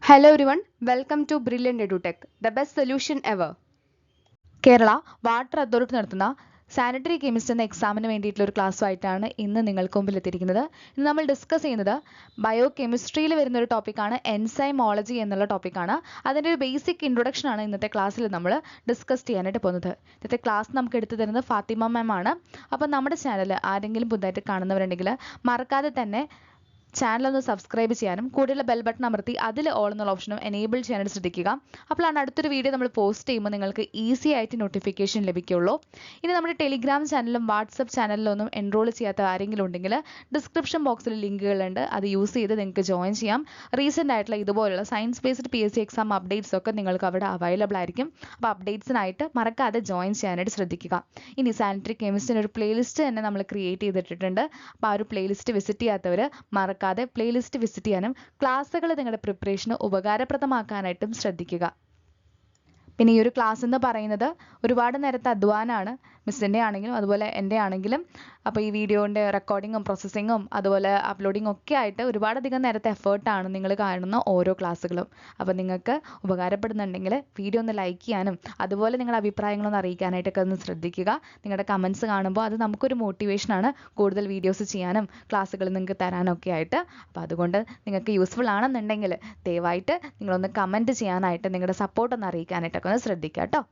Hello everyone, welcome to Brilliant EduTech, the best solution ever. Kerala water authority നടത്തുന്ന sanitary chemist എന്ന എക്സാമിന് വേണ്ടിയിട്ടുള്ള ഒരു ക്ലാസ്സുമായിട്ടാണ് ഇന്ന് നിങ്ങൾക്ക് മുമ്പിൽ എത്തിയിരിക്കുന്നത്. ഇന്ന് നമ്മൾ ഡിസ്കസ് ചെയ്യുന്നത് ബയോ കെമിസ്ട്രിയിൽ വരുന്ന ഒരു ടോപ്പിക്കാണ് എൻസൈമോളജി എന്നുള്ള ടോപ്പിക്കാണ്. അതിൻ്റെ ഒരു ബേസിക് ഇൻട്രൊഡക്ഷൻ ആണ് ഇന്നത്തെ ക്ലാസ്സിൽ നമ്മൾ ഡിസ്കസ് ചെയ്യാനായിട്ട് പോകുന്നത്. ഇന്നത്തെ ക്ലാസ് നമുക്ക് എടുത്തു തരുന്നത് ഫാത്തിമ മാം ആണ്. അപ്പോൾ നമ്മുടെ ചാനൽ ആരെങ്കിലും പുതുതായിട്ട് കാണുന്നവരുണ്ടെങ്കിൽ മറക്കാതെ തന്നെ ചാനൽ ഒന്ന് സബ്സ്ക്രൈബ് ചെയ്യാനും കൂടുതൽ ബെൽ ബട്ടൺ അമർത്തി അതിൽ ഓൾ എന്നുള്ള ഓപ്ഷനും എനേബിൾ ചെയ്യാനായിട്ട് ശ്രദ്ധിക്കുക. അപ്പോഴാണ് അടുത്തൊരു വീഡിയോ നമ്മൾ പോസ്റ്റ് ചെയ്യുമ്പോൾ നിങ്ങൾക്ക് ഈസി ആയിട്ട് നോട്ടിഫിക്കേഷൻ ലഭിക്കുകയുള്ളൂ. ഇനി നമ്മുടെ ടെലിഗ്രാം ചാനലിലും വാട്സപ്പ് ചാനലിലും ഒന്നും എൻറോൾ ചെയ്യാത്ത ആരെങ്കിലും ഉണ്ടെങ്കിൽ ഡിസ്ക്രിപ്ഷൻ ബോക്സിൽ ലിങ്കുകളുണ്ട്, അത് യൂസ് ചെയ്ത് നിങ്ങൾക്ക് ജോയിൻ ചെയ്യാം. റീസെൻ്റ് ആയിട്ടുള്ള ഇതുപോലുള്ള science based PSC exam updates ഒക്കെ നിങ്ങൾക്ക് അവിടെ അവൈലബിൾ ആയിരിക്കും. അപ്പോൾ അപ്ഡേറ്റ്സിനായിട്ട് മറക്കാതെ ജോയിൻ ചെയ്യാനായിട്ട് ശ്രദ്ധിക്കുക. ഇനി സാനിറ്ററി കെമിസ്റ്റിന് ഒരു പ്ലേലിസ്റ്റ് തന്നെ നമ്മൾ ക്രിയേറ്റ് ചെയ്തിട്ടുണ്ട്. അപ്പോൾ ആ ഒരു പ്ലേലിസ്റ്റ് വിസിറ്റ് ചെയ്യാത്തവർ മറക്കാതെ പ്ലേലിസ്റ്റ് വിസിറ്റ് ചെയ്യാനും ക്ലാസ്സുകൾ നിങ്ങളുടെ പ്രിപ്പറേഷന് ഉപകാരപ്രദമാക്കാനായിട്ടും ശ്രദ്ധിക്കുക. പിന്നെ ഈ ഒരു ക്ലാസ് എന്ന് പറയുന്നത് ഒരുപാട് നേരത്തെ അധ്വാനമാണ്, മിസ്സിൻ്റെ ആണെങ്കിലും അതുപോലെ എൻ്റെ ആണെങ്കിലും. അപ്പോൾ ഈ വീഡിയോൻ്റെ റെക്കോർഡിങ്ങും പ്രോസസ്സിങ്ങും അതുപോലെ അപ്ലോഡിങ്ങും ഒക്കെ ആയിട്ട് ഒരുപാടധികം നേരത്തെ എഫേർട്ടാണ് നിങ്ങൾ കാണുന്ന ഓരോ ക്ലാസ്സുകളും. അപ്പോൾ നിങ്ങൾക്ക് ഉപകാരപ്പെടുന്നുണ്ടെങ്കിൽ വീഡിയോ ഒന്ന് ലൈക്ക് ചെയ്യാനും അതുപോലെ നിങ്ങളുടെ അഭിപ്രായങ്ങളൊന്ന് അറിയിക്കാനായിട്ടൊക്കെ ഒന്ന് ശ്രദ്ധിക്കുക. നിങ്ങളുടെ കമൻസ് കാണുമ്പോൾ അത് നമുക്കൊരു മോട്ടിവേഷനാണ് കൂടുതൽ വീഡിയോസ് ചെയ്യാനും ക്ലാസ്സുകൾ നിങ്ങൾക്ക് തരാനൊക്കെ ആയിട്ട്. അപ്പോൾ അതുകൊണ്ട് നിങ്ങൾക്ക് യൂസ്ഫുൾ ആണെന്നുണ്ടെങ്കിൽ ദയവായിട്ട് നിങ്ങളൊന്ന് കമൻറ്റ് ചെയ്യാനായിട്ട് നിങ്ങളുടെ സപ്പോർട്ട് ഒന്ന് അറിയിക്കാനായിട്ടൊക്കെ ഒന്ന് ശ്രദ്ധിക്കുക കേട്ടോ.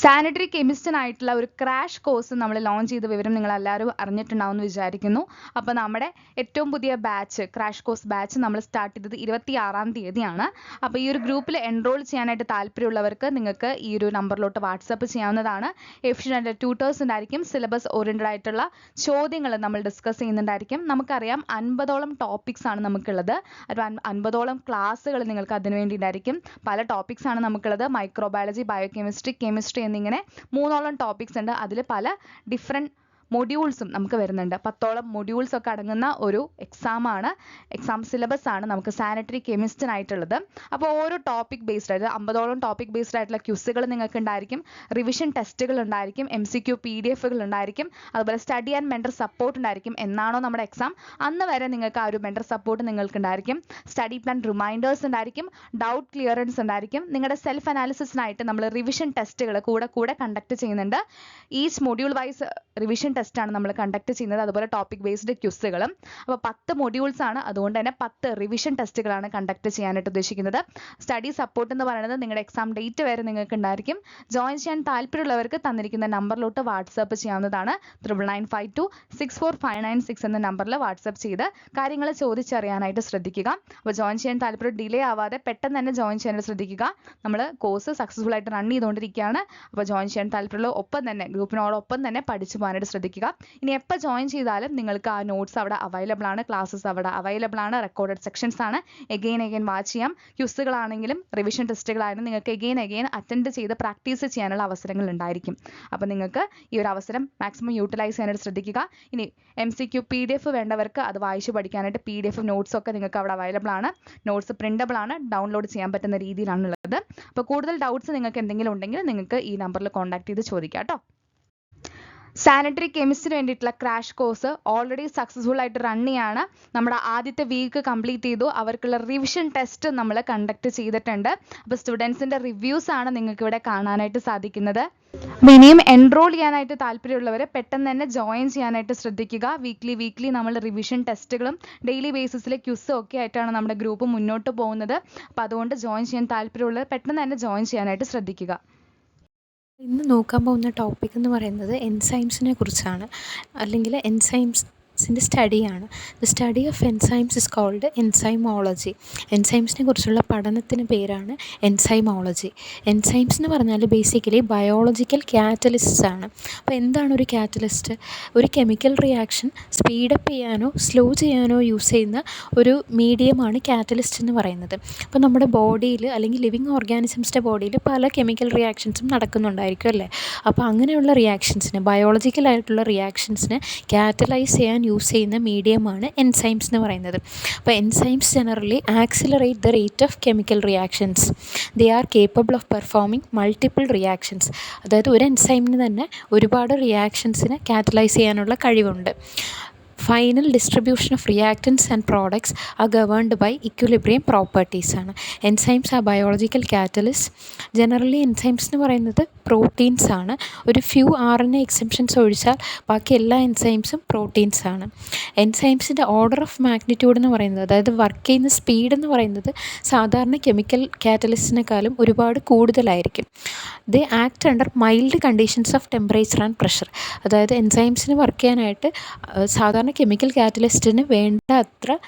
സാനിറ്ററി കെമിസ്റ്റിനായിട്ടുള്ള ഒരു ക്രാഷ് കോഴ്സ് നമ്മൾ ലോഞ്ച് ചെയ്ത വിവരം നിങ്ങൾ എല്ലാവരും അറിഞ്ഞിട്ടുണ്ടാവും എന്ന് വിചാരിക്കുന്നു. അപ്പോൾ നമ്മുടെ ഏറ്റവും പുതിയ ബാച്ച് ക്രാഷ് കോഴ്സ് ബാച്ച് നമ്മൾ സ്റ്റാർട്ട് ചെയ്തത് 26-ാം തീയതിയാണ്. അപ്പോൾ ഈ ഒരു ഗ്രൂപ്പിൽ എൻറോൾ ചെയ്യാനായിട്ട് താല്പര്യമുള്ളവർക്ക് നിങ്ങൾക്ക് ഈ ഒരു നമ്പറിലോട്ട് വാട്സപ്പ് ചെയ്യാവുന്നതാണ്. എഫിഷ്യൻ്റ് ട്യൂട്ടേഴ്സ് ഉണ്ടായിരിക്കും. സിലബസ് ഓറിയൻറ്റഡ് ആയിട്ടുള്ള ചോദ്യങ്ങൾ നമ്മൾ ഡിസ്കസ് ചെയ്യുന്നുണ്ടായിരിക്കും. നമുക്കറിയാം 50ഓളം ടോപ്പിക്സ് ആണ് നമുക്കുള്ളത്. ഒരു 50ഓളം ക്ലാസ്സുകൾ നിങ്ങൾക്ക് അതിനു വേണ്ടി ഉണ്ടായിരിക്കും. പല ടോപ്പിക്സ് ആണ് നമുക്കുള്ളത്. മൈക്രോബയോളജി, ബയോകെമിസ്ട്രി, കെമിസ്ട്രി എന്നിങ്ങനെ 3ഓളം ടോപ്പിക്സ് ഉണ്ട്. അതിൽ പല ഡിഫറെൻറ്റ് മൊഡ്യൂൾസും നമുക്ക് വരുന്നുണ്ട്. 10ഓളം മൊഡ്യൂൾസ് ഒക്കെ അടങ്ങുന്ന ഒരു എക്സാം സിലബസ് ആണ് നമുക്ക് സാനിറ്ററി കെമിസ്റ്റിനായിട്ടുള്ളത്. അപ്പോൾ ഓരോ ടോപ്പിക് ബേസ്ഡ് ആയിട്ട് 50ഓളം ടോപ്പിക് ബേസ്ഡ് ആയിട്ടുള്ള ക്യൂസുകൾ നിങ്ങൾക്ക് ഉണ്ടായിരിക്കും. റിവിഷൻ ടെസ്റ്റുകൾ ഉണ്ടായിരിക്കും. MCQ PDFകൾ ഉണ്ടായിരിക്കും. അതുപോലെ സ്റ്റഡി ആൻഡ് മെൻറ്റർ സപ്പോർട്ട് ഉണ്ടായിരിക്കും. എന്നാണോ നമ്മുടെ എക്സാം അന്ന് വരെ നിങ്ങൾക്ക് ആ ഒരു മെൻറ്റർ സപ്പോർട്ട് നിങ്ങൾക്ക് ഉണ്ടായിരിക്കും. സ്റ്റഡി പ്ലാൻ റിമൈൻഡേഴ്സ് ഉണ്ടായിരിക്കും. ഡൗട്ട് ക്ലിയറൻസ് ഉണ്ടായിരിക്കും. നിങ്ങളുടെ സെൽഫ് അനാലിസിസിനായിട്ട് നമ്മൾ റിവിഷൻ ടെസ്റ്റുകൾ കൂടെ കണ്ടക്ട് ചെയ്യുന്നുണ്ട്. ഈച്ച് മൊഡ്യൂൾ വൈസ് റിവിഷൻ ടെസ്റ്റാണ് നമ്മൾ കണ്ടക്ട് ചെയ്യുന്നത്. അതുപോലെ ടോപ്പിക് ബേസ്ഡ് ക്യൂസുകളും. അപ്പോൾ 10 മൊഡ്യൂൾസ് ആണ്, അതുകൊണ്ട് തന്നെ 10 റിവിഷൻ ടെസ്റ്റുകളാണ് കണ്ടക്ട് ചെയ്യാനായിട്ട് ഉദ്ദേശിക്കുന്നത്. സ്റ്റഡി സപ്പോർട്ട് എന്ന് പറയുന്നത് നിങ്ങളുടെ എക്സാം ഡേറ്റ് വരെ നിങ്ങൾക്ക് ഉണ്ടായിരിക്കും. ജോയിൻ ചെയ്യാൻ താല്പര്യമുള്ളവർക്ക് തന്നിരിക്കുന്ന നമ്പറിലോട്ട് വാട്സാപ്പ് ചെയ്യാവുന്നതാണ്. 9992645596 എന്ന നമ്പറിൽ വാട്സാപ്പ് ചെയ്ത് കാര്യങ്ങൾ ചോദിച്ചറിയാനായിട്ട് ശ്രദ്ധിക്കുക. അപ്പോൾ ജോയിൻ ചെയ്യാൻ താല്പര്യം ഡിലേ ആവാതെ പെട്ടെന്ന് തന്നെ ജോയിൻ ചെയ്യാനായിട്ട് ശ്രദ്ധിക്കുക. നമ്മൾ കോഴ്സ് സക്സസ്ഫുൾ ആയിട്ട് റൺ ചെയ്തുകൊണ്ടിരിക്കുകയാണ്. അപ്പോൾ ജോയിൻ ചെയ്യാൻ താല്പര്യമുള്ള ഒപ്പം തന്നെ ഗ്രൂപ്പിനോടൊപ്പം തന്നെ പഠിച്ചു പോകാനായിട്ട് ശ്രദ്ധിക്കുക. ഇനി എപ്പോൾ ജോയിൻ ചെയ്താലും നിങ്ങൾക്ക് ആ നോട്ട്സ് അവിടെ അവൈലബിൾ ആണ്, ക്ലാസ്സസ് അവിടെ അവൈലബിൾ ആണ്, റെക്കോർഡഡ് സെക്ഷൻസ് ആണ്. എഗെയിൻ വാച്ച് ചെയ്യാം. ക്യൂസുകളാണെങ്കിലും റിവിഷൻ ടെസ്റ്റുകളായാലും നിങ്ങൾക്ക് എഗെയിൻ അറ്റൻഡ് ചെയ്ത് പ്രാക്ടീസ് ചെയ്യാനുള്ള അവസരങ്ങൾ ഉണ്ടായിരിക്കും. അപ്പോൾ നിങ്ങൾക്ക് ഈ ഒരു അവസരം മാക്സിമം യൂട്ടിലൈസ് ചെയ്യാനായിട്ട് ശ്രദ്ധിക്കുക. ഇനി MCQ PDF വേണ്ടവർക്ക് അത് വായിച്ച് പഠിക്കാനായിട്ട് PDF നോട്ട്സ് ഒക്കെ നിങ്ങൾക്ക് അവിടെ അവൈലബിൾ ആണ്. നോട്ട്സ് പ്രിന്റബിൾ ആണ്, ഡൗൺലോഡ് ചെയ്യാൻ പറ്റുന്ന രീതിയിലാണുള്ളത്. അപ്പോൾ കൂടുതൽ ഡൗട്ട്സ് നിങ്ങൾക്ക് എന്തെങ്കിലും ഉണ്ടെങ്കിൽ നിങ്ങൾക്ക് ഈ നമ്പറിൽ കോൺടാക്ട് ചെയ്ത് ചോദിക്കാം കേട്ടോ. സാനിറ്ററി കെമിസ്റ്റിന് വേണ്ടിയിട്ടുള്ള ക്രാഷ് കോഴ്സ് ഓൾറെഡി സക്സസ്ഫുൾ ആയിട്ട് റൺ ചെയ്യാണ്. നമ്മുടെ ആദ്യത്തെ വീക്ക് കംപ്ലീറ്റ് ചെയ്തു. അവർക്കുള്ള റിവിഷൻ ടെസ്റ്റ് നമ്മൾ കണ്ടക്ട് ചെയ്തിട്ടുണ്ട്. അപ്പോൾ സ്റ്റുഡൻസിൻ്റെ റിവ്യൂസ് ആണ് നിങ്ങൾക്ക് ഇവിടെ കാണാനായിട്ട് സാധിക്കുന്നത്. അപ്പോൾ ഇനിയും എൻറോൾ ചെയ്യാനായിട്ട് താല്പര്യമുള്ളവർ പെട്ടെന്ന് തന്നെ ജോയിൻ ചെയ്യാനായിട്ട് ശ്രദ്ധിക്കുക. വീക്ക്ലി നമ്മൾ റിവിഷൻ ടെസ്റ്റുകളും ഡെയിലി ബേസിസിലെ ക്യൂസും ഒക്കെ ആയിട്ടാണ് നമ്മുടെ ഗ്രൂപ്പ് മുന്നോട്ട് പോകുന്നത്. അപ്പോൾ അതുകൊണ്ട് ജോയിൻ ചെയ്യാൻ താല്പര്യമുള്ളവർ പെട്ടെന്ന് തന്നെ ജോയിൻ ചെയ്യാനായിട്ട് ശ്രദ്ധിക്കുക. ഇന്ന് നോക്കാൻ പോകുന്ന ടോപ്പിക് എന്ന് പറയുന്നത് എൻസൈംസിനെ കുറിച്ചാണ്, അല്ലെങ്കിൽ എൻസൈംസിൻ്റെ സ്റ്റഡിയാണ്. The study of enzymes is called enzymology. എൻസൈംസിനെ കുറിച്ചുള്ള പഠനത്തിന് പേരാണ് എൻസൈമോളജി. എൻസൈംസ് എന്ന് പറഞ്ഞാൽ ബേസിക്കലി ബയോളജിക്കൽ കാറ്റലിസ്റ്റ്സ് ആണ്. അപ്പോൾ എന്താണ് ഒരു കാറ്റലിസ്റ്റ്? ഒരു കെമിക്കൽ റിയാക്ഷൻ സ്പീഡപ്പ് ചെയ്യാനോ സ്ലോ ചെയ്യാനോ യൂസ് ചെയ്യുന്ന ഒരു മീഡിയമാണ് കാറ്റലിസ്റ്റ് എന്ന് പറയുന്നത്. അപ്പോൾ നമ്മുടെ ബോഡിയിൽ അല്ലെങ്കിൽ ലിവിങ് ഓർഗാനിസംസിൻ്റെ ബോഡിയിൽ പല കെമിക്കൽ റിയാക്ഷൻസും നടക്കുന്നുണ്ടായിരിക്കും അല്ലേ. അപ്പോൾ അങ്ങനെയുള്ള റിയാക്ഷൻസിന്, ബയോളജിക്കലായിട്ടുള്ള റിയാക്ഷൻസിനെ കാറ്റലൈസ് ചെയ്യാൻ യൂസ് ചെയ്യുന്ന മീഡിയമാണ് എൻസൈംസ് എന്ന് പറയുന്നത്. അപ്പോൾ enzymes generally accelerate the rate of chemical reactions. They are capable of performing multiple reactions. അതായത് ഒരു എൻസൈമിന് തന്നെ ഒരുപാട് റിയാക്ഷൻസിനെ കാറ്റലൈസ് ചെയ്യാനുള്ള കഴിവുണ്ട്. Final distribution of reactants and products are governed by equilibrium properties ആണ്. Enzymes are biological catalyst. Generally enzymes എന്ന് പറയുന്നത് പ്രോട്ടീൻസ് ആണ്. ഒരു ഫ്യൂ RNA എക്സെപ്ഷൻസ് ഒഴിച്ചാൽ ബാക്കി എല്ലാ എൻസൈംസും പ്രോട്ടീൻസ് ആണ്. എൻസൈംസിൻ്റെ ഓർഡർ ഓഫ് മാഗ്നിറ്റ്യൂഡ് എന്ന് പറയുന്നത്, അതായത് വർക്ക് ചെയ്യുന്ന സ്പീഡ് എന്ന് പറയുന്നത് സാധാരണ കെമിക്കൽ കാറ്റലിസ്റ്റിനേക്കാളും ഒരുപാട് കൂടുതലായിരിക്കും. ദേ act under mild conditions of temperature and pressure. അതായത് എൻസൈംസിന് വർക്ക് ചെയ്യാനായിട്ട് സാധാരണ കെമിക്കൽ കാറ്റലിസ്റ്റിന് വേണ്ട അത്ര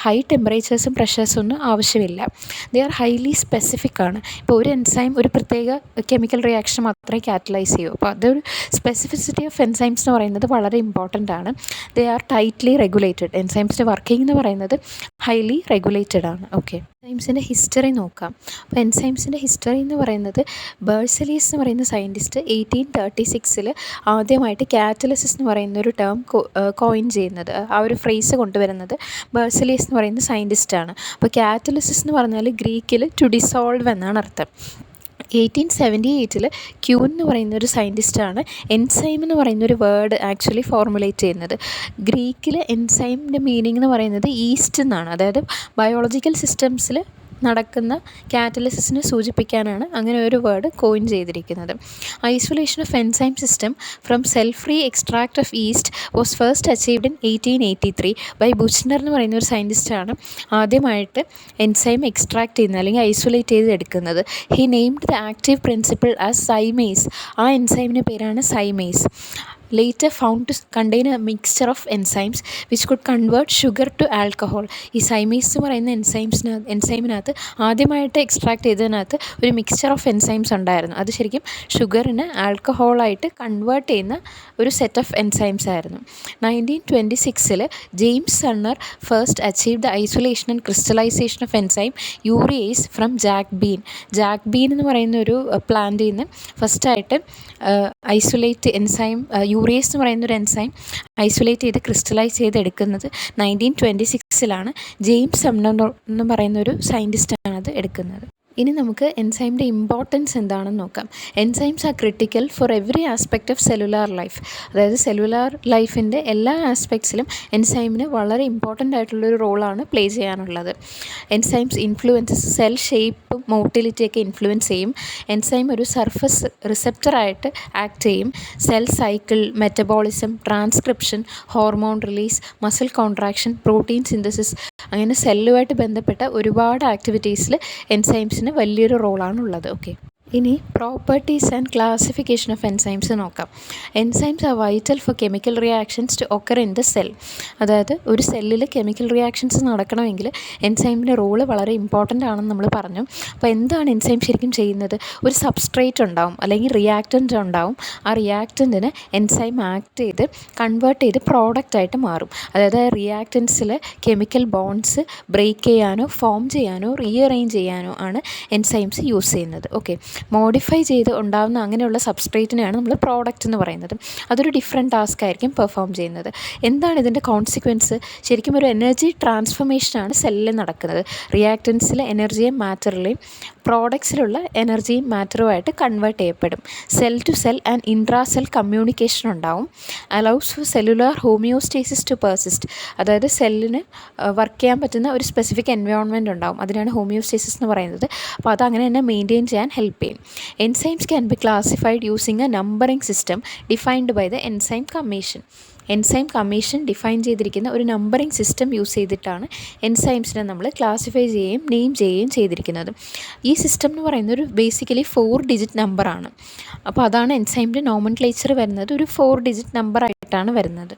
ഹൈ ടെമ്പറേച്ചേഴ്സും പ്രഷേഴ്സും ഒന്നും ആവശ്യമില്ല. ദേ ആർ ഹൈലി സ്പെസിഫിക് ആണ്. ഇപ്പോൾ ഒരു എൻസൈം ഒരു പ്രത്യേക കെമിക്കൽ റിയാക്ഷൻ മാത്രമേ കാറ്റലൈസ് ചെയ്യൂ. അപ്പോൾ അതൊരു സ്പെസിഫിസിറ്റി ഓഫ് എൻസൈംസ് എന്ന് പറയുന്നത് വളരെ ഇമ്പോർട്ടൻ്റ് ആണ്. They are tightly regulated. എൻസൈംസിൻ്റെ വർക്കിംഗ് എന്ന് പറയുന്നത് ഹൈലി റെഗുലേറ്റഡ് ആണ്. ഓക്കെ, എൻസൈംസിൻ്റെ ഹിസ്റ്ററി നോക്കാം. അപ്പോൾ എൻസൈംസിൻ്റെ ഹിസ്റ്ററി എന്ന് പറയുന്നത് ബെർസലിയസ് എന്ന് പറയുന്ന സയൻറ്റിസ്റ്റ് 1836 ആദ്യമായിട്ട് കാറ്റലിസിസ് എന്ന് പറയുന്ന ഒരു ടേം കോയിൻ ചെയ്യുന്നത്, ആ ഒരു ഫ്രേസ് കൊണ്ടുവരുന്നത് ബെർസലിയസ് എന്ന് പറയുന്ന സയൻറ്റിസ്റ്റാണ്. അപ്പോൾ കാറ്റലിസിസ് എന്ന് പറഞ്ഞാൽ ഗ്രീക്കിൽ ടു ഡിസോൾവ് എന്നാണ് അർത്ഥം. 1878 ക്യൂൻ എന്ന് പറയുന്ന ഒരു സയൻറ്റിസ്റ്റാണ് എൻസൈം എന്ന് പറയുന്ന ഒരു വേർഡ് ആക്ച്വലി ഫോർമുലേറ്റ് ചെയ്യുന്നത്. ഗ്രീക്കിൽ എൻസൈമിൻ്റെ മീനിങ് എന്ന് പറയുന്നത് ഈസ്റ്റ് എന്നാണ്. അതായത് ബയോളജിക്കൽ സിസ്റ്റംസിൽ നടക്കുന്ന കാറ്റലിസിസിനെ സൂചിപ്പിക്കാനാണ് അങ്ങനെ ഒരു വേർഡ് കോയിൻ ചെയ്തിരിക്കുന്നത്. Isolation of enzyme system from cell free extract of yeast was first achieved in 1883 by Buchner എന്ന് പറയുന്ന ഒരു സയൻറ്റിസ്റ്റാണ് ആദ്യമായിട്ട് എൻസൈം എക്സ്ട്രാക്ട് ചെയ്യുന്നത് അല്ലെങ്കിൽ ഐസൊലേറ്റ് ചെയ്ത് എടുക്കുന്നത്. He named the active principle as zymase. ആ എൻസൈമിൻ്റെ പേരാണ് zymase. later found to contain a mixture of enzymes which could convert sugar to alcohol. ഈ സൈമേസ് എന്ന് പറയുന്ന എൻസൈമിനകത്ത് ആദ്യമായിട്ട് എക്സ്ട്രാക്ട് ചെയ്തതിനകത്ത് ഒരു മിക്സ്ചർ ഓഫ് എൻസൈംസ് ഉണ്ടായിരുന്നു. അത് ശരിക്കും ഷുഗറിന് ആൽക്കഹോളായിട്ട് കൺവേർട്ട് ചെയ്യുന്ന ഒരു സെറ്റ് ഓഫ് എൻസൈംസ് ആയിരുന്നു. 1926 James Sumner first achieve the isolation and crystallization of enzyme urease from jack bean. Jack bean എന്ന് പറയുന്ന ഒരു പ്ലാന്റിൽ നിന്ന് ഫസ്റ്റായിട്ട് ഐസൊലേറ്റ് എൻസൈം യൂറിയേസ് എന്ന് പറയുന്ന ഒരു എൻസൈം ഐസൊലേറ്റ് ചെയ്ത് ക്രിസ്റ്റലൈസ് ചെയ്ത് എടുക്കുന്നത് 1926 ജെയിംസ് സമ്മർ എന്ന് പറയുന്ന ഒരു സയൻറ്റിസ്റ്റാണ് അത് എടുക്കുന്നത്. ഇനി നമുക്ക് എൻസൈമിൻ്റെ ഇമ്പോർട്ടൻസ് എന്താണെന്ന് നോക്കാം. Enzymes R critical for every aspect of cellular life. അതായത് സെല്ലുലാർ ലൈഫിൻ്റെ എല്ലാ ആസ്പെക്ട്സിലും എൻസൈമിന് വളരെ ഇമ്പോർട്ടൻ്റ് ആയിട്ടുള്ളൊരു റോളാണ് പ്ലേ ചെയ്യാനുള്ളത്. എൻസൈംസ് ഇൻഫ്ലുവൻസസ് സെൽ ഷേപ്പ് മോട്ടിലിറ്റിയൊക്കെ ഇൻഫ്ലുവൻസ് ചെയ്യും. എൻസൈം ഒരു സർഫസ് റിസെപ്റ്ററായിട്ട് ആക്ട് ചെയ്യും. Cell cycle, metabolism, transcription, hormone release, muscle contraction, protein synthesis, അങ്ങനെ സെല്ലുമായിട്ട് ബന്ധപ്പെട്ട ഒരുപാട് ആക്ടിവിറ്റീസിൽ എൻസൈംസിന് വലിയൊരു റോളാണുള്ളത്. ഓക്കെ, ഇനി properties and classification of enzymes നോക്കാം. Enzymes are vital for chemical reactions to occur in the cell. അതായത് ഒരു സെല്ലിൽ കെമിക്കൽ റിയാക്ഷൻസ് നടക്കണമെങ്കിൽ എൻസൈമിൻ്റെ റോള് വളരെ ഇമ്പോർട്ടൻ്റ് ആണെന്ന് നമ്മൾ പറഞ്ഞു. അപ്പോൾ എന്താണ് എൻസൈം ശരിക്കും ചെയ്യുന്നത്? ഒരു സബ്സ്ട്രേറ്റ് ഉണ്ടാവും അല്ലെങ്കിൽ റിയാക്റ്റൻ്റ് ഉണ്ടാവും. ആ റിയാക്റ്റൻറ്റിന് എൻസൈം ആക്ട് ചെയ്ത് കൺവേർട്ട് ചെയ്ത് പ്രോഡക്റ്റായിട്ട് മാറും. അതായത് റിയാക്റ്റൻസിൽ കെമിക്കൽ ബോൺഡ്സ് ബ്രേക്ക് ചെയ്യാനോ ഫോം ചെയ്യാനോ റീഅറേഞ്ച് ചെയ്യാനോ ആണ് എൻസൈംസ് യൂസ് ചെയ്യുന്നത്. ഓക്കെ, മോഡിഫൈ ചെയ്ത് ഉണ്ടാകുന്ന അങ്ങനെയുള്ള സബ്സ്ട്രേറ്റിനെയാണ് നമ്മൾ പ്രോഡക്റ്റ് എന്ന് പറയുന്നത്. അതൊരു ഡിഫറെൻറ്റ് ടാസ്ക് ആയിരിക്കും പെർഫോം ചെയ്യുന്നത്. എന്താണ് ഇതിൻ്റെ കോൺസിക്വൻസ്? ശരിക്കും ഒരു എനർജി ട്രാൻസ്ഫർമേഷനാണ് സെല്ലിൽ നടക്കുന്നത്. റിയാക്റ്റൻസിലെ എനർജിയും മാറ്ററിലെയും പ്രോഡക്ട്സിലുള്ള എനർജിയും മാറ്ററുമായിട്ട് കൺവേർട്ട് ചെയ്യപ്പെടും. Cell to cell and intra cell communication ഉണ്ടാവും. Allows for cellular homeostasis to persist. അതായത് സെല്ലിന് വർക്ക് ചെയ്യാൻ പറ്റുന്ന ഒരു സ്പെസിഫിക് എൻവയോൺമെൻറ്റ് ഉണ്ടാവും. അതിനാണ് ഹോമിയോസ്റ്റേസിസ് എന്ന് പറയുന്നത്. അപ്പോൾ അതങ്ങനെ തന്നെ മെയിൻറ്റെയിൻ ചെയ്യാൻ ഹെൽപ്പ് ചെയ്യും. Enzymes can be classified using a numbering system defined by the enzyme commission. Enzyme commission define ചെയ്തിരിക്കുന്ന ഒരു നമ്പറിംഗ് സിസ്റ്റം യൂസ് ചെയ്തിട്ടാണ് എൻസൈംസിനെ നമ്മൾ ക്ലാസിഫൈ ചെയ്യുകയും നെയിം ചെയ്യുകയും ചെയ്തിരിക്കുന്നത്. ഈ സിസ്റ്റം എന്ന് പറയുന്നത് ഒരു ബേസിക്കലി 4 ഡിജിറ്റ് നമ്പറാണ്. അപ്പോൾ അതാണ് എൻസൈമിൻ്റെ നോമൻക്ലേച്ചർ വരുന്നത്. ഒരു 4 ഡിജിറ്റ് നമ്പറായിട്ടാണ് വരുന്നത്.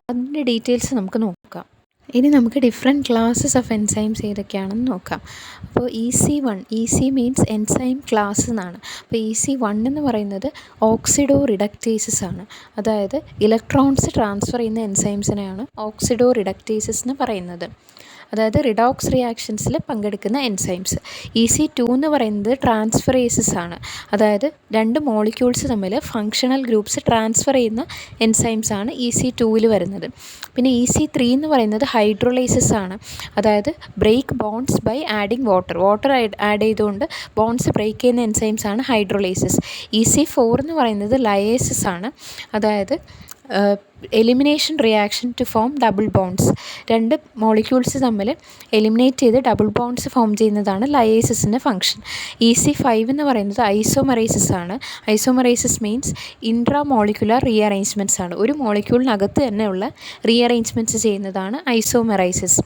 അതിൻ്റെ ഡീറ്റെയിൽസ് നമുക്ക് നോക്കാം. ഇനി നമുക്ക് ഡിഫറെൻറ്റ് ക്ലാസ്സസ് ഓഫ് എൻസൈംസ് ഏതൊക്കെയാണെന്ന് നോക്കാം. അപ്പോൾ EC1, EC means enzyme class എന്നാണ്. അപ്പോൾ EC1 എന്ന് പറയുന്നത് ഓക്സിഡോ റിഡക്റ്റേസസ് ആണ്. അതായത് ഇലക്ട്രോൺസ് ട്രാൻസ്ഫർ ചെയ്യുന്ന എൻസൈംസിനെയാണ് ഓക്സിഡോ റിഡക്റ്റേസസ് എന്ന് പറയുന്നത്. അതായത് റിഡോക്സ് റിയാക്ഷൻസിൽ പങ്കെടുക്കുന്ന എൻസൈംസ്. EC2 എന്ന് പറയുന്നത് ട്രാൻസ്ഫറേസസ് ആണ്. അതായത് 2 മോളിക്യൂൾസ് തമ്മിൽ ഫങ്ഷണൽ ഗ്രൂപ്പ്സ് ട്രാൻസ്ഫർ ചെയ്യുന്ന എൻസൈംസ് ആണ് EC2 വരുന്നത്. പിന്നെ EC3 എന്ന് പറയുന്നത് ഹൈഡ്രോലൈസസ് ആണ്. അതായത് break bonds by adding water add ചെയ്തുകൊണ്ട് ബോൺഡ്സ് ബ്രേക്ക് ചെയ്യുന്ന എൻസൈംസ് ആണ് ഹൈഡ്രോലൈസസ്. EC4 എന്ന് പറയുന്നത് ലയേസസ് ആണ്. അതായത് elimination reaction to form double bonds. രണ്ട് മോളിക്യൂൾസ് തമ്മിൽ എലിമിനേറ്റ് ചെയ്ത് ഡബിൾ ബോൺസ് ഫോം ചെയ്യുന്നതാണ് ലയേസിസിൻ്റെ ഫംഗ്ഷൻ. EC5 എന്ന് പറയുന്നത് ഐസോമെറൈസിസ് ആണ്. Isomerases means intra molecular rearrangements ആണ്. ഒരു മോളിക്യൂളിനകത്ത് തന്നെയുള്ള റീഅറേഞ്ച്മെൻറ്റ്സ് ചെയ്യുന്നതാണ് ഐസോമെറൈസിസ്.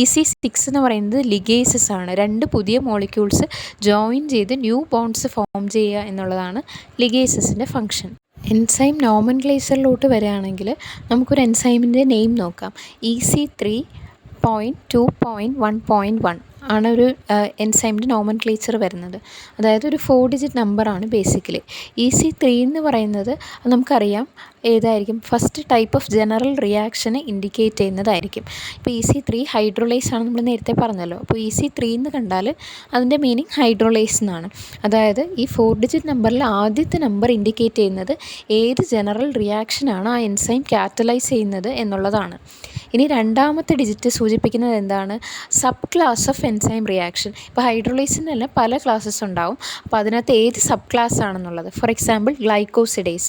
EC6 എന്ന് പറയുന്നത് ലിഗേസസ് ആണ്. രണ്ട് പുതിയ മോളിക്യൂൾസ് ജോയിൻ ചെയ്ത് ന്യൂ ബോൺസ് ഫോം ചെയ്യുക എന്നുള്ളതാണ് ലിഗേസസിൻ്റെ ഫംഗ്ഷൻ. എൻസൈം നോമൻക്ലേച്ചറിലോട്ട് വരികയാണെങ്കിൽ നമുക്കൊരു എൻസൈമിൻ്റെ നെയിം നോക്കാം. EC3.2.1.1 ആണ് ഒരു എൻസൈമിൻ്റെ നോമൻക്ലേച്ചർ വരുന്നത്. അതായത് ഒരു 4 ഡിജിറ്റ് നമ്പറാണ് ബേസിക്കലി. EC3 എന്ന് പറയുന്നത് നമുക്കറിയാം ഏതായിരിക്കും, ഫസ്റ്റ് ടൈപ്പ് ഓഫ് ജനറൽ റിയാക്ഷനെ ഇൻഡിക്കേറ്റ് ചെയ്യുന്നതായിരിക്കും. ഇപ്പോൾ EC3 ഹൈഡ്രോളൈസ് ആണ്, നമ്മൾ നേരത്തെ പറഞ്ഞല്ലോ. അപ്പോൾ EC3 എന്ന് കണ്ടാൽ അതിൻ്റെ മീനിങ് ഹൈഡ്രോളൈസ് എന്നാണ്. അതായത് ഈ 4 ഡിജിറ്റ് നമ്പറിൽ ആദ്യത്തെ നമ്പർ ഇൻഡിക്കേറ്റ് ചെയ്യുന്നത് ഏത് ജനറൽ റിയാക്ഷനാണ് ആ എൻസൈം കാറ്റലൈസ് ചെയ്യുന്നത് എന്നുള്ളതാണ്. ഇനി രണ്ടാമത്തെ ഡിജിറ്റ് സൂചിപ്പിക്കുന്നത് എന്താണ്? Sub class of enzyme reaction. ഇപ്പോൾ ഹൈഡ്രോളൈസിന് തന്നെ പല ക്ലാസ്സസ് ഉണ്ടാവും. അപ്പോൾ അതിനകത്ത് ഏത് സബ് ക്ലാസ് ആണെന്നുള്ളത്. For example glycosidase.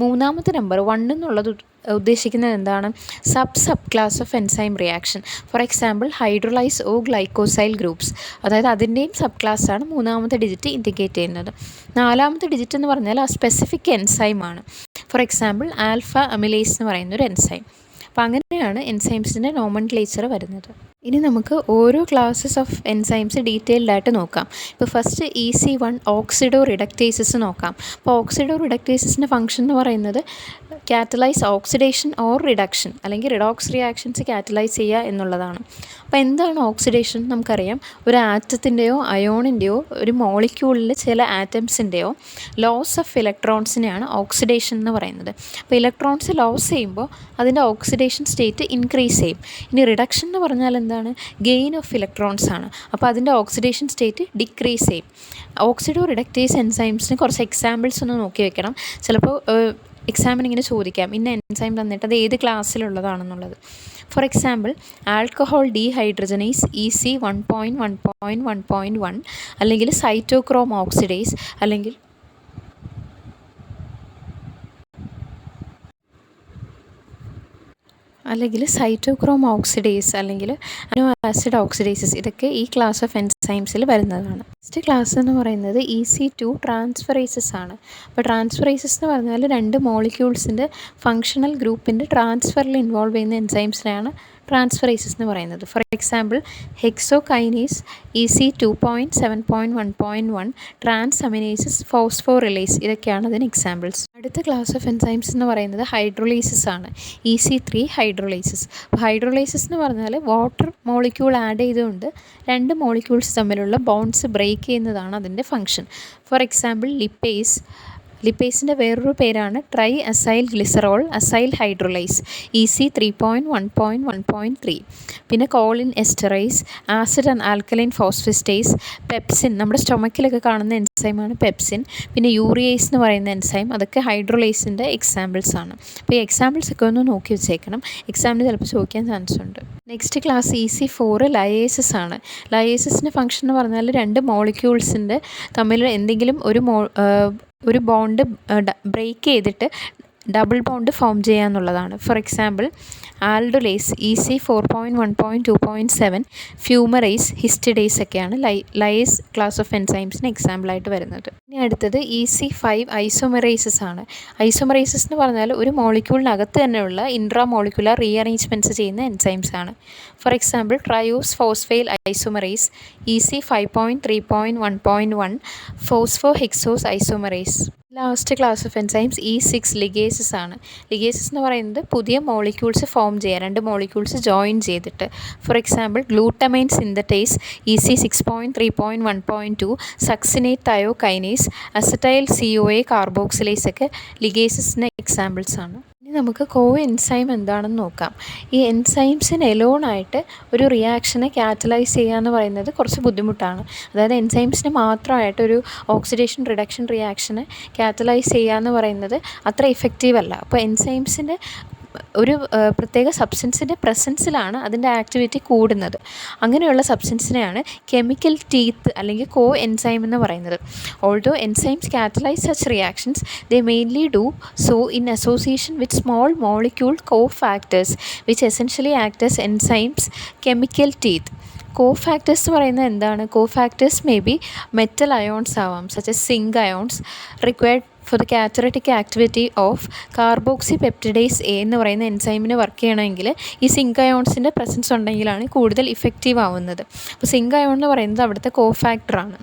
മൂന്നാമത്തെ നമ്പർ 1 എന്നുള്ളത് ഉദ്ദേശിക്കുന്നത് എന്താണ്? Sub class of enzyme reaction. For example hydrolyse O glycosyl groups. അതായത് അതിൻ്റെയും സബ് ക്ലാസ്സാണ് മൂന്നാമത്തെ ഡിജിറ്റ് ഇൻഡിക്കേറ്റ് ചെയ്യുന്നത്. നാലാമത്തെ ഡിജിറ്റ് എന്ന് പറഞ്ഞാൽ ആ സ്പെസിഫിക് എൻസൈമാണ്. ഫോർ എക്സാമ്പിൾ ആൽഫ അമിലേസ് എന്ന് പറയുന്നൊരു എൻസൈം. അപ്പോൾ അങ്ങനെയാണ് എൻസൈംസിൻ്റെ നോമൻക്ലേച്ചർ വരുന്നത്. ഇനി നമുക്ക് ഓരോ ക്ലാസ്സസ് ഓഫ് എൻസൈംസ് ഡീറ്റെയിൽഡ് ആയിട്ട് നോക്കാം. ഇപ്പോൾ ഫസ്റ്റ് EC1 ഓക്സിഡോ റിഡക്റ്റേസസ് നോക്കാം. അപ്പോൾ ഓക്സിഡോ റിഡക്റ്റേസസിൻ്റെ ഫംഗ്ഷൻ എന്ന് പറയുന്നത് കാറ്റലൈസ് ഓക്സിഡേഷൻ ഓർ റിഡക്ഷൻ, അല്ലെങ്കിൽ റിഡോക്സ് റിയാക്ഷൻസ് കാറ്റലൈസ് ചെയ്യുക എന്നുള്ളതാണ്. അപ്പോൾ എന്താണ് ഓക്സിഡേഷൻ? നമുക്കറിയാം, ഒരു ആറ്റത്തിൻ്റെയോ അയോണിൻ്റെയോ ഒരു മോളിക്യൂളിൽ ചില ആറ്റംസിൻ്റെയോ ലോസ് ഓഫ് ഇലക്ട്രോൺസിനെയാണ് ഓക്സിഡേഷൻ എന്ന് പറയുന്നത്. അപ്പോൾ ഇലക്ട്രോൺസ് ലോസ് ചെയ്യുമ്പോൾ അതിൻ്റെ ഓക്സിഡേഷൻ സ്റ്റേറ്റ് ഇൻക്രീസ് ചെയ്യും. ഇനി റിഡക്ഷൻ എന്ന് പറഞ്ഞാൽ എന്താണ്? ഗെയിൻ ഓഫ് ഇലക്ട്രോൺസ് ആണ്. അപ്പോൾ അതിൻ്റെ ഓക്സിഡേഷൻ സ്റ്റേറ്റ് ഡിക്രീസ് ചെയ്യും. ഓക്സിഡോ റിഡക്റ്റേസ് എൻസൈംസിന് കുറച്ച് എക്സാമ്പിൾസ് ഒന്ന് നോക്കി വെക്കണം. ചിലപ്പോൾ എക്സാമിന് ഇങ്ങനെ ചോദിക്കാം, ഇന്ന എൻസൈം തന്നിട്ട് അത് ഏത് ക്ലാസ്സിലുള്ളതാണെന്നുള്ളത്. For example alcohol dehydrogenase EC1.1.1.1, അല്ലെങ്കിൽ സൈറ്റോക്രോം ഓക്സിഡേസ്, അല്ലെങ്കിൽ സൈറ്റോക്രോം ഓക്സിഡേസ്, അല്ലെങ്കിൽ അമിനോ ആസിഡ് ഓക്സിഡേസസ്. ഇതൊക്കെ ഈ ക്ലാസ് ഓഫ് എൻസൈംസിൽ വരുന്നതാണ്. നെക്സ്റ്റ് ക്ലാസ് എന്ന് പറയുന്നത് EC2 ട്രാൻസ്ഫറേസസ് ആണ്. അപ്പോൾ ട്രാൻസ്ഫറേസസ് എന്ന് പറഞ്ഞാൽ രണ്ട് മോളിക്യൂൾസിൻ്റെ ഫങ്ഷണൽ ഗ്രൂപ്പിൻ്റെ ട്രാൻസ്ഫറിൽ ഇൻവോൾവ് ചെയ്യുന്ന എൻസൈംസിനെയാണ് ട്രാൻസ്ഫറേസസ് എന്ന് പറയുന്നത്. For example hexokinase EC2.7.1.1, trans aminases, phosphorylase. ഇതൊക്കെയാണ് അതിന് എക്സാമ്പിൾസ്. അടുത്ത ക്ലാസ് ഓഫ് എൻസൈംസ് എന്ന് പറയുന്നത് ഹൈഡ്രോളൈസസ് ആണ്. EC3 ഹൈഡ്രോളൈസസ്. അപ്പോൾ ഹൈഡ്രോളൈസസ് എന്ന് പറഞ്ഞാൽ വാട്ടർ മോളിക്യൂൾ ആഡ് ചെയ്തുകൊണ്ട് രണ്ട് മോളിക്യൂൾസ് തമ്മിലുള്ള ബോൺഡ്സ് ബ്രേക്ക് ചെയ്യുന്നതാണ് അതിൻ്റെ ഫംഗ്ഷൻ. ഫോർ എക്സാമ്പിൾ ലിപ്പേസിൻ്റെ വേറൊരു പേരാണ് tri acyl glycerol acyl hydrolase EC3.1.1.3. പിന്നെ choline esterase, acid and alkaline phosphatase, pepsin, നമ്മുടെ സ്റ്റൊമക്കിലൊക്കെ കാണുന്ന എൻസൈമാണ് പെപ്സിൻ. പിന്നെ യൂറിയേസ് എന്ന് പറയുന്ന എൻസൈം. അതൊക്കെ ഹൈഡ്രോളൈസിൻ്റെ എക്സാമ്പിൾസ് ആണ്. അപ്പോൾ ഈ എക്സാമ്പിൾസ് ഒക്കെ ഒന്ന് നോക്കി വെച്ചേക്കണം, എക്സാമിന് ചിലപ്പോൾ ചോദിക്കാൻ ചാൻസ് ഉണ്ട്. നെക്സ്റ്റ് ക്ലാസ് EC4 ലയേസസ് ആണ്. ലയേസസിൻ്റെ ഫംഗ്ഷൻ എന്ന് പറഞ്ഞാൽ രണ്ട് മോളിക്യൂൾസിൻ്റെ തമ്മിൽ എന്തെങ്കിലും ഒരു ബോണ്ട് ബ്രേക്ക് ചെയ്തിട്ട് ഡബിൾ ബോണ്ട് ഫോം ചെയ്യുക എന്നുള്ളതാണ്. ഫോർ എക്സാമ്പിൾ ആൽഡോലേസ് EC4.1.2.7, ഫ്യൂമറേസ്, ഹിസ്റ്റഡേസ് ഒക്കെയാണ് ലയേസ് ക്ലാസ് ഓഫ് എൻസൈംസിന് എക്സാമ്പിളായിട്ട് വരുന്നത്. ഇനി അടുത്തത് EC5 ഐസോമെറൈസസ് ആണ്. ഐസോമെറൈസസ് എന്ന് പറഞ്ഞാൽ ഒരു മോളിക്യൂളിനകത്ത് തന്നെയുള്ള ഇൻട്രാ മോളിക്കുലർ റീഅറേഞ്ച്മെൻറ്റ്സ് ചെയ്യുന്ന എൻസൈംസ് ആണ്. For example triose phosphate isomerase EC5.3.1.1, phospho hexose isomerase. Last class of enzymes E6 ligases ആണ്. ലിഗേസസ് എന്ന് പറയുന്നത് പുതിയ മോളിക്യൂൾസ് ഫോം ചെയ്യുക, രണ്ട് മോളിക്യൂൾസ് ജോയിൻ ചെയ്തിട്ട്. For example glutamine synthetase EC6.3.1.2, succinate thiokinase, acetyl CoA carboxylase ഒക്കെ ലിഗേസസിൻ്റെ എക്സാമ്പിൾസ് ആണ്. ഇനി നമുക്ക് കോ എൻസൈം എന്താണെന്ന് നോക്കാം. ഈ എൻസൈംസിന് എലോണായിട്ട് ഒരു റിയാക്ഷനെ കാറ്റലൈസ് ചെയ്യുക എന്ന് പറയുന്നത് കുറച്ച് ബുദ്ധിമുട്ടാണ്. അതായത് എൻസൈംസിന് മാത്രമായിട്ട് ഒരു ഓക്സിഡേഷൻ റിഡക്ഷൻ റിയാക്ഷനെ കാറ്റലൈസ് ചെയ്യുക എന്ന് പറയുന്നത് അത്ര ഇഫക്റ്റീവ് അല്ല. അപ്പോൾ എൻസൈംസിൻ്റെ ഒരു പ്രത്യേക സബ്സ്റ്റൻസിൻ്റെ പ്രസൻസിലാണ് അതിൻ്റെ ആക്ടിവിറ്റി കൂടുന്നത്. അങ്ങനെയുള്ള സബ്സ്റ്റൻസിനെയാണ് കെമിക്കൽ ടീത്ത് അല്ലെങ്കിൽ കോ എൻസൈം എന്ന് പറയുന്നത്. Although enzymes catalyse such reactions they mainly do so in association with small molecule cofactors which essentially act as enzyme's chemical teeth. Cofactors എന്ന് പറയുന്നത് എന്താണ്? Cofactors may be metal ions ആവാം, such as zinc ions required for the catalytic activity of carboxypeptidase A എന്ന് പറയുന്ന എൻസൈമിന് work ചെയ്യണമെങ്കിൽ ഈ zinc അയോൺസിൻ്റെ presence ഉണ്ടെങ്കിലാണ് കൂടുതൽ effective ആവുന്നത്. അപ്പോൾ സിങ്ക് അയോൺ എന്ന് പറയുന്നത് അവിടുത്തെ കോഫാക്ടറാണ്.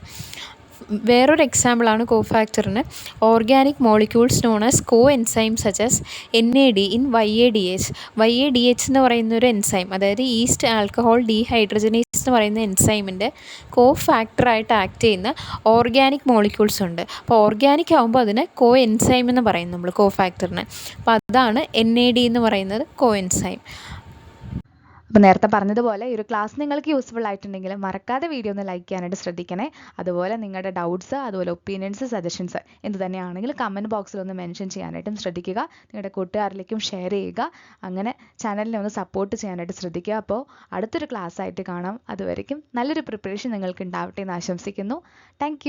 വേറൊരു എക്സാമ്പിളാണ് കോഫാക്ടറിന് organic molecules known as coenzyme such as NAD in YADH. YADH എന്ന് പറയുന്ന ഒരു എൻസൈം, അതായത് ഈസ്റ്റ് ആൽക്കഹോൾ ഡീഹൈഡ്രജനേസ് എന്ന് പറയുന്ന എൻസൈമിൻ്റെ കോ ഫാക്ടറായിട്ട് ആക്ട് ചെയ്യുന്ന ഓർഗാനിക് മോളിക്യൂൾസ് ഉണ്ട്. അപ്പോൾ ഓർഗാനിക് ആകുമ്പോൾ അതിനെ കോ എൻസൈം എന്ന് പറയും നമ്മൾ കോ ഫാക്ടറിന്. അപ്പോൾ അതാണ് NAD എന്ന് പറയുന്നത് കോ എൻസൈം. അപ്പോൾ നേരത്തെ പറഞ്ഞതുപോലെ ഈ ഒരു ക്ലാസ് നിങ്ങൾക്ക് യൂസ്ഫുൾ ആയിട്ടുണ്ടെങ്കിൽ മറക്കാതെ വീഡിയോ ഒന്ന് ലൈക്ക് ചെയ്യാനായിട്ട് ശ്രദ്ധിക്കണേ. അതുപോലെ നിങ്ങളുടെ ഡൗട്ട്സ്, അതുപോലെ ഒപ്പീനിയൻസ്, സജഷൻസ് എന്ത് തന്നെയാണെങ്കിലും കമൻറ്റ് ബോക്സിൽ ഒന്ന് മെൻഷൻ ചെയ്യാനായിട്ടും ശ്രദ്ധിക്കുക. നിങ്ങളുടെ കൂട്ടുകാരിലേക്കും ഷെയർ ചെയ്യുക. അങ്ങനെ ചാനലിനെ ഒന്ന് സപ്പോർട്ട് ചെയ്യാനായിട്ട് ശ്രദ്ധിക്കുക. അപ്പോൾ അടുത്തൊരു ക്ലാസ് ആയിട്ട് കാണാം. അതുവരയ്ക്കും നല്ലൊരു പ്രിപ്പറേഷൻ നിങ്ങൾക്ക് ഉണ്ടാവട്ടെ എന്ന് ആശംസിക്കുന്നു. താങ്ക്